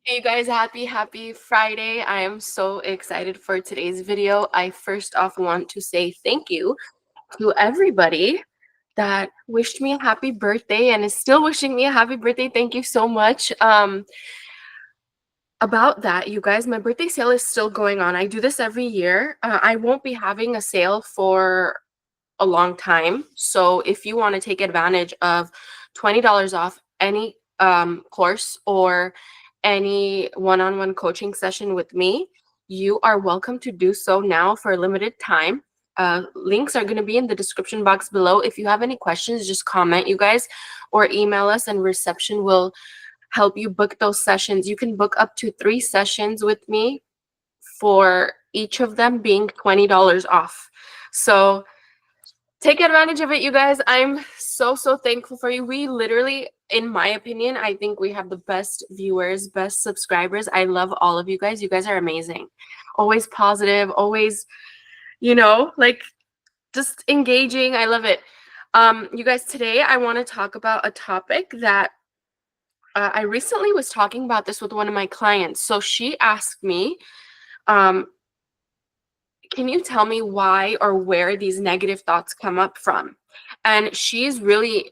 Hey you guys, happy Friday. I am so excited for today's video. I first off want to say thank you to everybody that wished me a happy birthday and is still wishing me a happy birthday. Thank you so much. About that, you guys, my birthday sale is still going on. I do this every year. I won't be having a sale for a long time. So if you want to take advantage of $20 off any course or any one-on-one coaching session with me, you are welcome to do so now for a limited time. Links are going to be in the description box below. If you have any questions, just comment, you guys, or email us and reception will help you book those sessions. You can book up to 3 sessions with me for each of them being $20 off. So take advantage of it, you guys. I'm so thankful for you. We literally, in my opinion, I think we have the best viewers, best subscribers. I love all of you guys. You guys are amazing. Always positive, always, like just engaging. I love it. You guys, today I want to talk about a topic that I recently was talking about this with one of my clients. So she asked me, can you tell me why or where these negative thoughts come up from? And she's really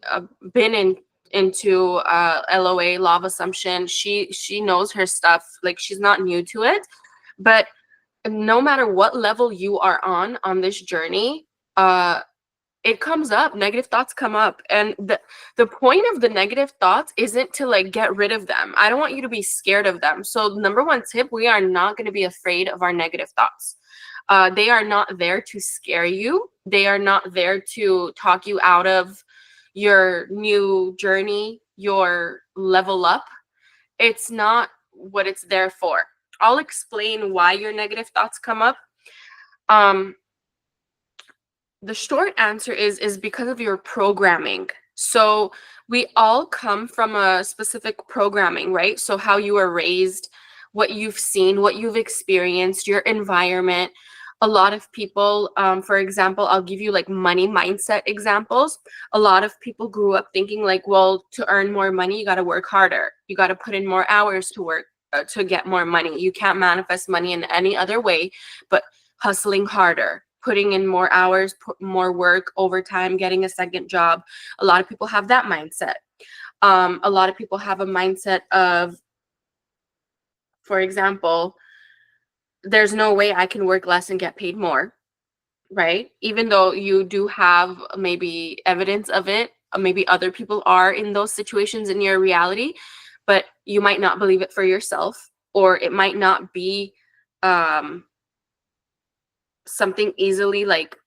been into LOA, law of assumption. She knows her stuff. Like, she's not new to it. But no matter what level you are on this journey, it comes up. Negative thoughts come up, and the point of the negative thoughts isn't to like get rid of them. I don't want you to be scared of them. So number one tip, we are not going to be afraid of our negative thoughts. They are not there to scare you. They are not there to talk you out of your new journey, your level up. It's not what it's there for. I'll explain why your negative thoughts come up. The short answer is because of your programming. So we all come from a specific programming, right? So how you were raised, what you've seen, what you've experienced, your environment. A lot of people, for example, I'll give you like money mindset examples. A lot of people grew up thinking like, well, to earn more money, you got to work harder. You got to put in more hours to work to get more money. You can't manifest money in any other way but hustling harder, putting in more hours, more work, overtime, getting a second job. A lot of people have that mindset. A lot of people have a mindset of, for example, there's no way I can work less and get paid more, right? Even though you do have maybe evidence of it, maybe other people are in those situations in your reality, but you might not believe it for yourself, or it might not be something easily like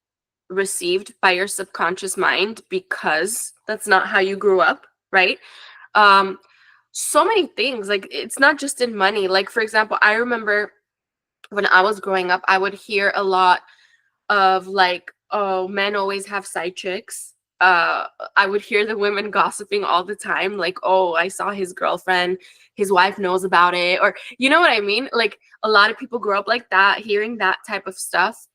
received by your subconscious mind because that's not how you grew up, right? So many things, like it's not just in money. Like, for example, I remember when I was growing up, I would hear a lot of like, oh, men always have side chicks. I would hear the women gossiping all the time, like, oh, I saw his girlfriend, his wife knows about it, or you know what I mean? Like, a lot of people grow up like that, hearing that type of stuff.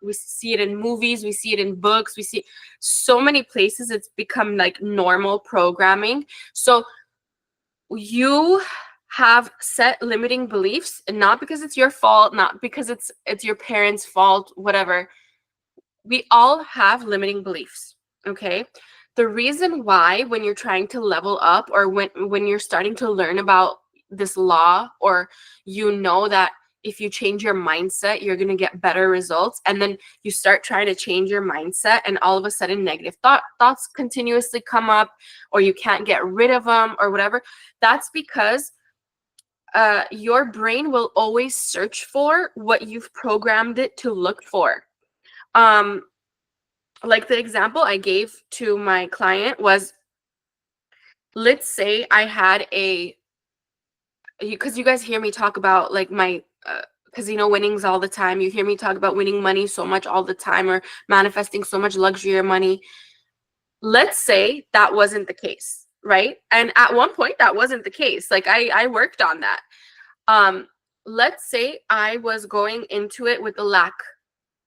We see it in movies, we see it in books, we see so many places. It's become like normal programming. So you have set limiting beliefs, and not because it's your fault, not because it's your parents' fault, whatever. We all have limiting beliefs, okay? The reason why, when you're trying to level up, or when you're starting to learn about this law, or you know that if you change your mindset, you're going to get better results, and then you start trying to change your mindset, and all of a sudden negative thoughts continuously come up, or you can't get rid of them, or whatever, that's because your brain will always search for what you've programmed it to look for. Like the example I gave to my client was, let's say I had because you guys hear me talk about like my casino winnings all the time. You hear me talk about winning money so much all the time, or manifesting so much luxury or money. Let's say that wasn't the case, right? And at one point that wasn't the case. Like I worked on that. Let's say I was going into it with a lack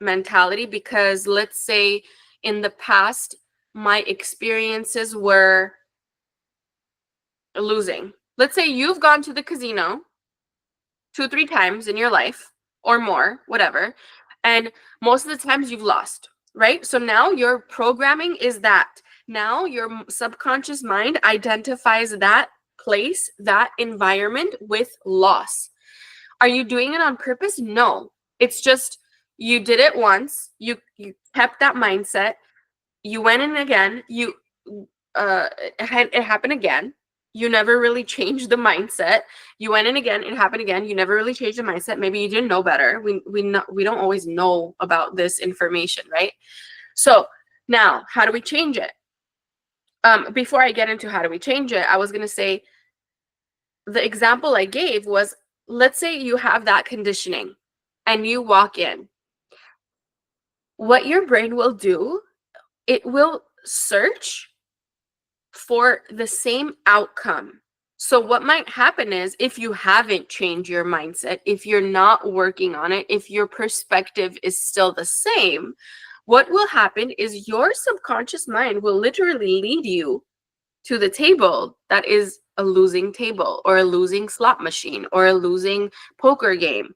mentality, because let's say in the past my experiences were losing, Let's say you've gone to the casino 2-3 times in your life or more, whatever, and most of the times you've lost, right? So now your programming is that. Now your subconscious mind identifies that place, that environment with loss. Are you doing it on purpose? No. It's just you did it once, you kept that mindset, you went in again, it happened again. You never really changed the mindset. You went in again, it happened again. You never really changed the mindset. Maybe you didn't know better. We don't always know about this information, right? So now, how do we change it? Before I get into how do we change it, I was gonna say the example I gave was, let's say you have that conditioning and you walk in. What your brain will do, it will search for the same outcome. So what might happen is, if you haven't changed your mindset, if you're not working on it, if your perspective is still the same, what will happen is your subconscious mind will literally lead you to the table that is a losing table, or a losing slot machine, or a losing poker game.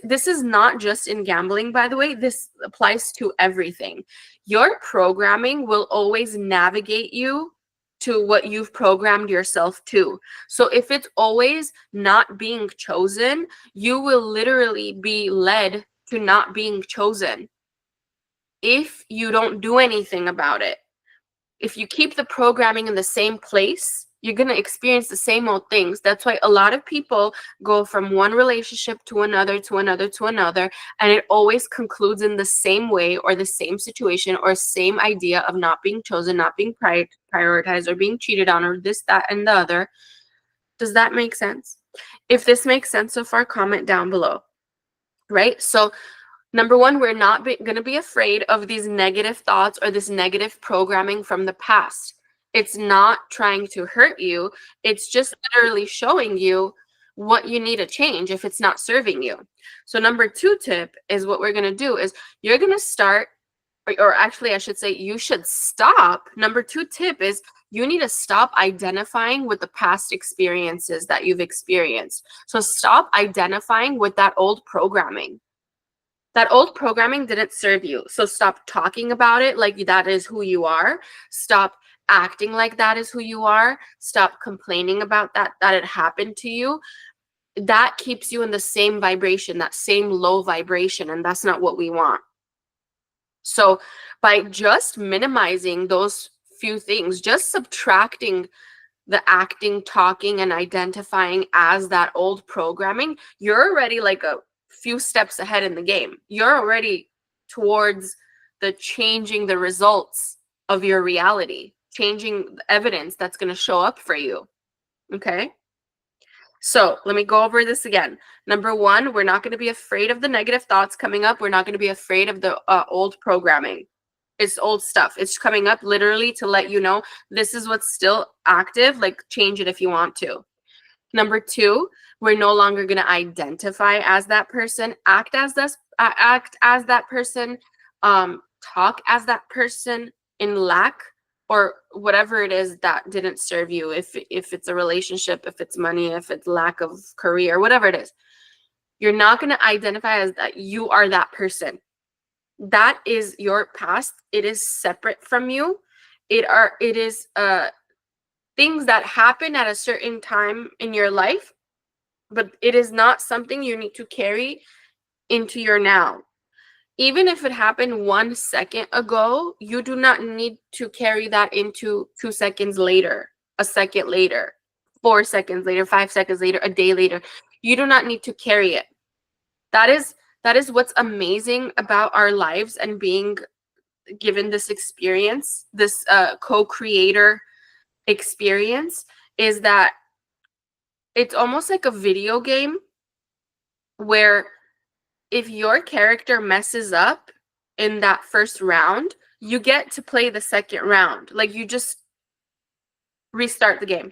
This is not just in gambling, by the way. This applies to everything. Your programming will always navigate you to what you've programmed yourself to. So if it's always not being chosen, you will literally be led to not being chosen if you don't do anything about it. If you keep the programming in the same place, you're going to experience the same old things. That's why a lot of people go from one relationship to another, to another, to another, and it always concludes in the same way, or the same situation, or same idea of not being chosen, not being prioritized, or being cheated on, or this, that, and the other. Does that make sense? If this makes sense so far, comment down below. Right? So number one, we're not going to be afraid of these negative thoughts or this negative programming from the past. It's not trying to hurt you. It's just literally showing you what you need to change if it's not serving you. So number 2 tip is, what we're going to do is, you're going to start, or actually I should say, you should stop. Number 2 tip is, you need to stop identifying with the past experiences that you've experienced. So stop identifying with that old programming. That old programming didn't serve you. So stop talking about it like that is who you are. Stop acting like that is who you are. Stop complaining about that it happened to you. That keeps you in the same vibration, that same low vibration, and that's not what we want. So by just minimizing those few things, just subtracting the acting, talking, and identifying as that old programming, you're already like a few steps ahead in the game. You're already towards the changing the results of your reality, changing the evidence that's going to show up for you. Okay? So let me go over this again. Number 1, we're not going to be afraid of the negative thoughts coming up. We're not going to be afraid of the old programming. It's old stuff. It's coming up literally to let you know this is what's still active. Like, change it if you want to. Number 2, we're no longer going to identify as that person, act as that person, talk as that person in lack, or whatever it is that didn't serve you. If it's a relationship, if it's money, if it's lack of career, whatever it is, you're not going to identify as that. You are that person. That is your past. It is separate from you. It is things that happen at a certain time in your life, but it is not something you need to carry into your now. Even if it happened 1 second ago, you do not need to carry that into 2 seconds later, a second later, 4 seconds later, 5 seconds later, a day later. You do not need to carry it. That is what's amazing about our lives and being given this experience, this co-creator experience, is that it's almost like a video game where if your character messes up in that first round, you get to play the second round. Like, you just restart the game.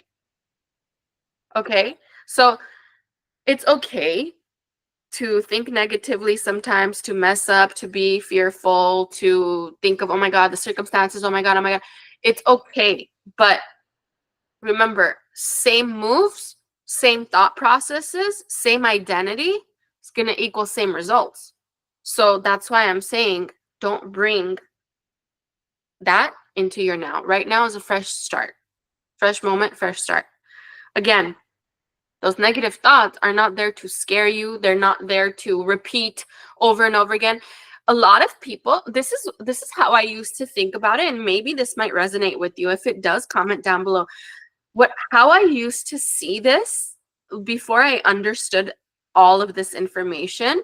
Okay? So it's okay to think negatively sometimes, to mess up, to be fearful, to think of, oh my God, the circumstances, oh my God, oh my God. It's okay. But remember, same moves, same thought processes, same identity is going to equal same results. So that's why I'm saying don't bring that into your now. Right now is a fresh start, fresh moment, fresh start. Again, those negative thoughts are not there to scare you. They're not there to repeat over and over again. A lot of people, this is how I used to think about it, and maybe this might resonate with you. If it does, comment down below. How I used to see this before I understood all of this information,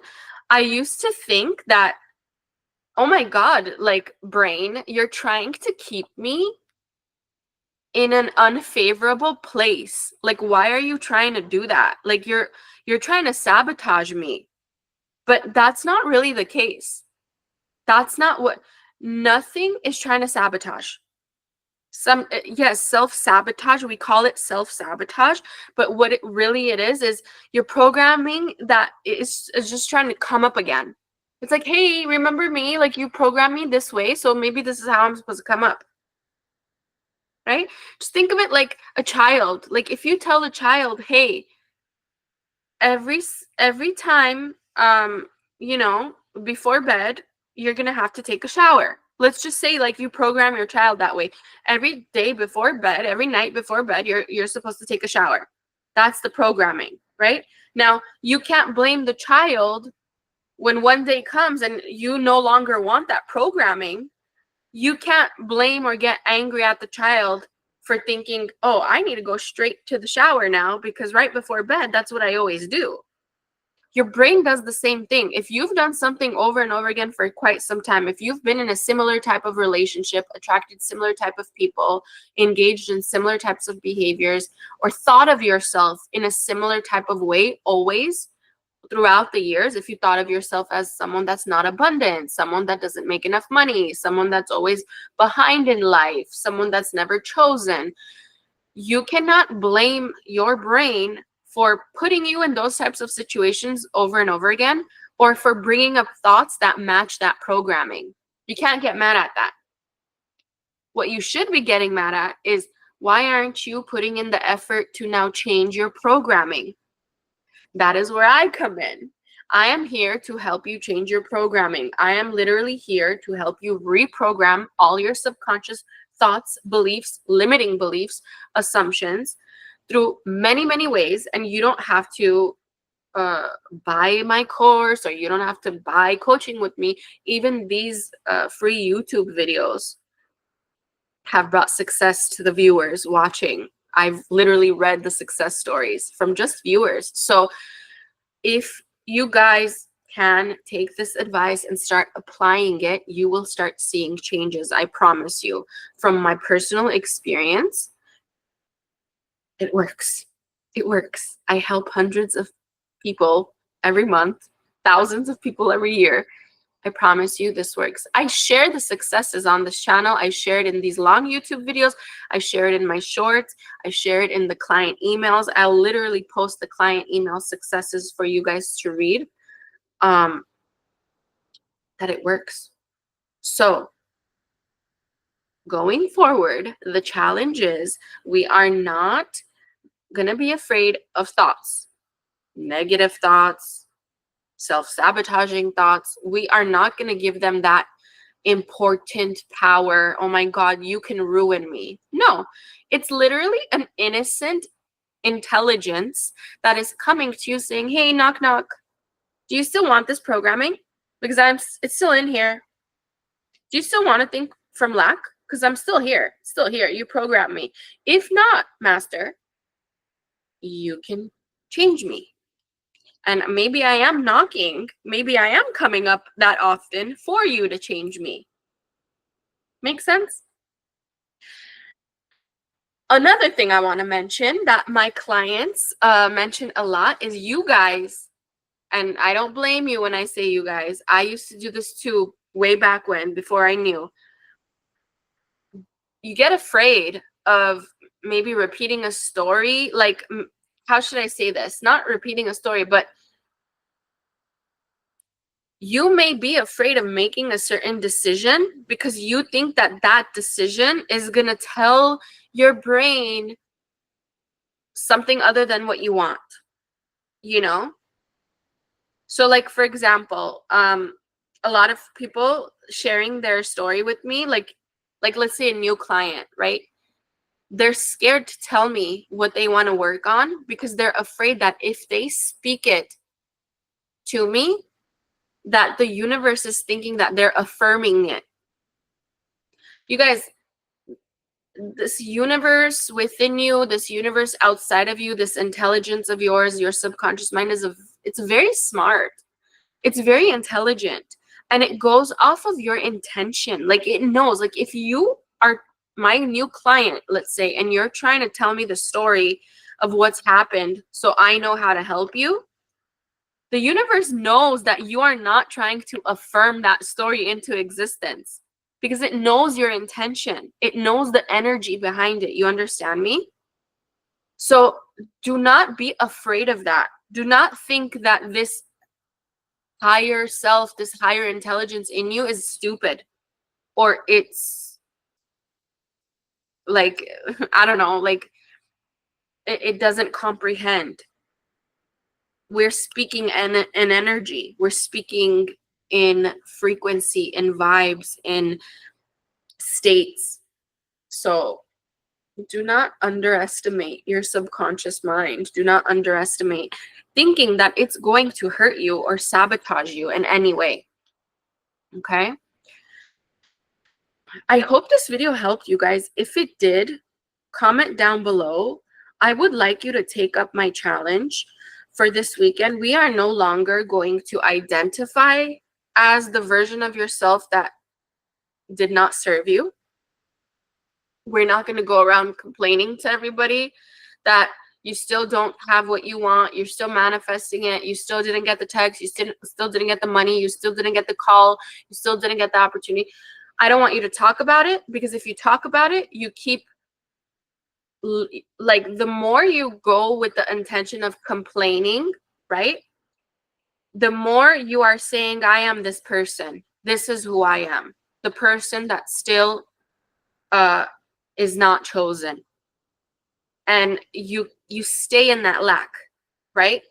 I used to think that, oh my God, like, brain, you're trying to keep me in an unfavorable place. Like, why are you trying to do that? Like, you're trying to sabotage me. But that's not really the case. That's not what, nothing is trying to sabotage. Yes, self-sabotage, we call it self-sabotage, but what it is your programming that is just trying to come up again. It's like, hey, remember me? Like, you programmed me this way, so maybe this is how I'm supposed to come up. Right? Just think of it like a child. Like, if you tell a child, hey, every time, you know, before bed, you're gonna have to take a shower. Let's just say, like, you program your child that way. Every day before bed, every night before bed, you're supposed to take a shower. That's the programming, right? Now, you can't blame the child when one day comes and you no longer want that programming. You can't blame or get angry at the child for thinking, oh, I need to go straight to the shower now because right before bed, that's what I always do. Your brain does the same thing. If you've done something over and over again for quite some time, if you've been in a similar type of relationship, attracted similar type of people, engaged in similar types of behaviors, or thought of yourself in a similar type of way always throughout the years, if you thought of yourself as someone that's not abundant, someone that doesn't make enough money, someone that's always behind in life, someone that's never chosen, you cannot blame your brain for putting you in those types of situations over and over again, or for bringing up thoughts that match that programming. You can't get mad at that. What you should be getting mad at is, why aren't you putting in the effort to now change your programming? That is where I come in. I am here to help you change your programming. I am literally here to help you reprogram all your subconscious thoughts, beliefs, limiting beliefs, assumptions through many, many ways. And you don't have to buy my course, or you don't have to buy coaching with me. Even these free YouTube videos have brought success to the viewers watching. I've literally read the success stories from just viewers. So if you guys can take this advice and start applying it, you will start seeing changes. I promise you. From my personal experience, it works. It works. I help hundreds of people every month, thousands of people every year. I promise you this works. I share the successes on this channel. I share it in these long YouTube videos. I share it in my shorts. I share it in the client emails. I'll literally post the client email successes for you guys to read. That it works. So going forward, the challenge is we are not going to be afraid of thoughts, negative thoughts, self-sabotaging thoughts. We are not going to give them that important power. Oh my God, you can ruin me. No, it's literally an innocent intelligence that is coming to you saying, hey, knock, knock. Do you still want this programming? Because it's still in here. Do you still want to think from lack? Because I'm still here, still here. You program me. If not, master, you can change me. And maybe I am knocking, maybe I am coming up that often for you to change me. Make sense? Another thing I want to mention that my clients mention a lot is you guys. And I don't blame you when I say you guys. I used to do this too way back when, before I knew. You get afraid of maybe repeating a story. Like, how should I say this? Not repeating a story, but you may be afraid of making a certain decision because you think that that decision is going to tell your brain something other than what you want, you know? So like, for example, a lot of people sharing their story with me, like let's say a new client, right? They're scared to tell me what they want to work on because they're afraid that if they speak it to me, that the universe is thinking that they're affirming it. You guys, this universe within you, this universe outside of you, this intelligence of yours, your subconscious mind it's very smart. It's very intelligent, and it goes off of your intention. Like, it knows, like, if you are my new client, let's say, and you're trying to tell me the story of what's happened so I know how to help you, the universe knows that you are not trying to affirm that story into existence because it knows your intention. It knows the energy behind it. You understand me? So do not be afraid of that. Do not think that this higher self, this higher intelligence in you is stupid, or it's like, I don't know, like it doesn't comprehend. We're speaking in energy. We're speaking in frequency, in vibes, in states. So do not underestimate your subconscious mind. Do not underestimate thinking that it's going to hurt you or sabotage you in any way. Okay? I hope this video helped you guys. If it did, comment down below. I would like you to take up my challenge for this weekend. We are no longer going to identify as the version of yourself that did not serve you. We're not going to go around complaining to everybody that you still don't have what you want. You're still manifesting it. You still didn't get the text. You still didn't get the money. You still didn't get the call. You still didn't get the opportunity. I don't want you to talk about it, because if you talk about it, you keep, like, the more you go with the intention of complaining, right? The more you are saying, I am this person. This is who I am. The person that still is not chosen. And you stay in that lack, right?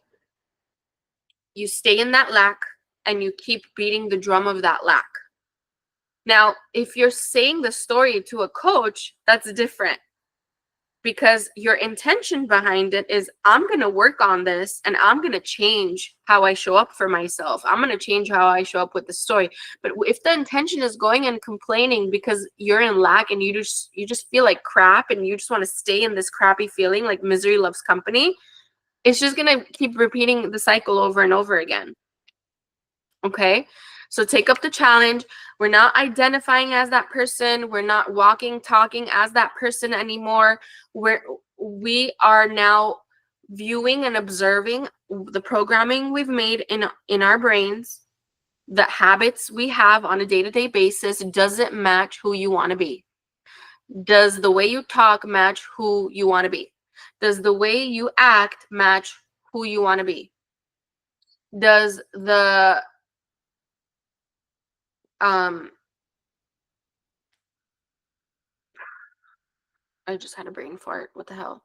You stay in that lack and you keep beating the drum of that lack. Now, if you're saying the story to a coach, that's different, because your intention behind it is, I'm going to work on this and I'm going to change how I show up for myself. I'm going to change how I show up with the story. But if the intention is going and complaining because you're in lack and you just feel like crap and you just want to stay in this crappy feeling, like misery loves company, it's just going to keep repeating the cycle over and over again. Okay? So take up the challenge. We're not identifying as that person. We're not walking, talking as that person anymore. We are now viewing and observing the programming we've made in our brains, the habits we have on a day-to-day basis. Does it match who you want to be? Does the way you talk match who you want to be? Does the way you act match who you want to be? Does the I just had a brain fart. What the hell?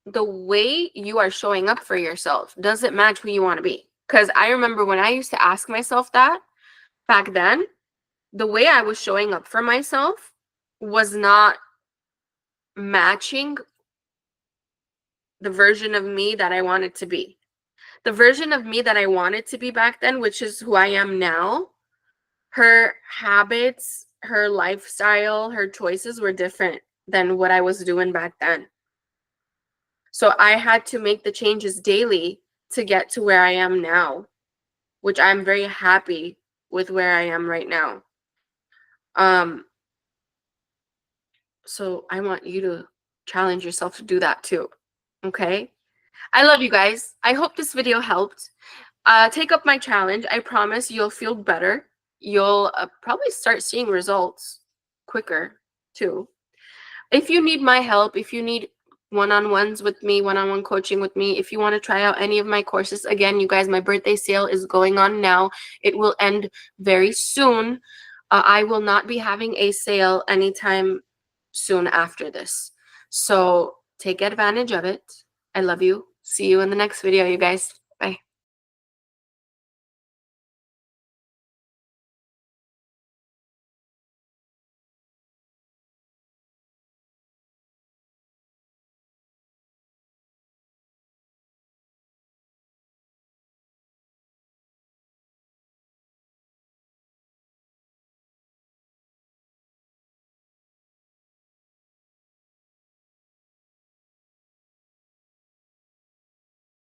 The way you are showing up for yourself, does it match who you want to be? Because I remember when I used to ask myself that back then, the way I was showing up for myself was not matching the version of me that I wanted to be. The version of me that I wanted to be back then, which is who I am now, her habits, her lifestyle, her choices were different than what I was doing back then. So I had to make the changes daily to get to where I am now, which I'm very happy with where I am right now. So I want you to challenge yourself to do that too. Okay? I love you guys. I hope this video helped. Take up my challenge. I promise you'll feel better. You'll probably start seeing results quicker too. If you need my help, if you need one-on-ones with me, one-on-one coaching with me, if you want to try out any of my courses, again, you guys, my birthday sale is going on now. It will end very soon. I will not be having a sale anytime soon after this. So take advantage of it. I love you. See you in the next video, you guys.